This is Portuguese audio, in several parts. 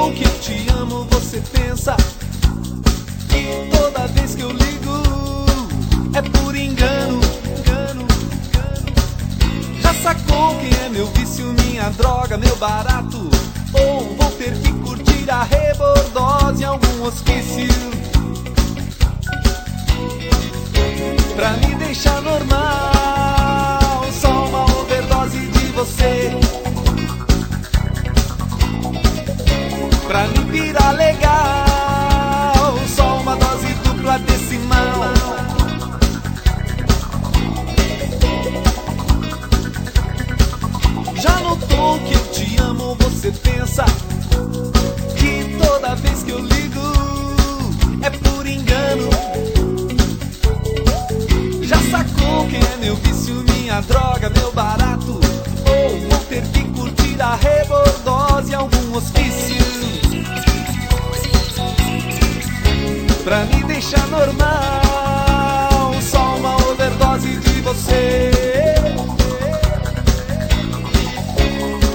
notou que eu te amo, você pensa que toda vez que eu ligo é por engano. Já sacou quem é meu vício, minha droga, meu barato? Ou vou ter que curtir a rebordose em algum hospício pra me deixar normal? Só uma overdose de você pra me virar legal. Só uma dose dupla decimal. Já notou que eu te amo, você pensa que toda vez que eu ligo é por engano. Já sacou quem é meu vício, minha droga, meu barato? Ou vou ter que curtir a rebordose em algum hospício pra me deixar normal? Só uma overdose de você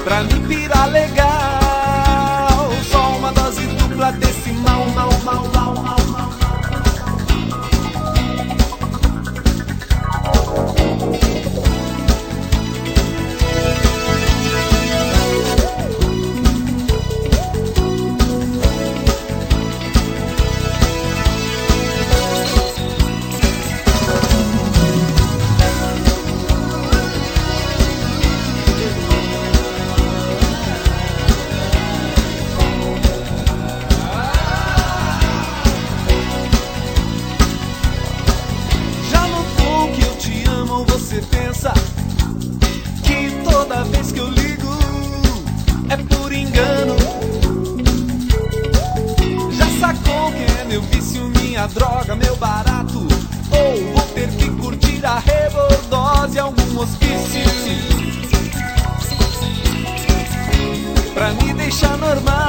pra me virar legal. Só uma dose dupla decimal. Mal. Você pensa que toda vez que eu ligo é por engano. Já sacou quem é meu vício, minha droga, meu barato? Ou vou ter que curtir a rebordose em algum hospício pra me deixar normal?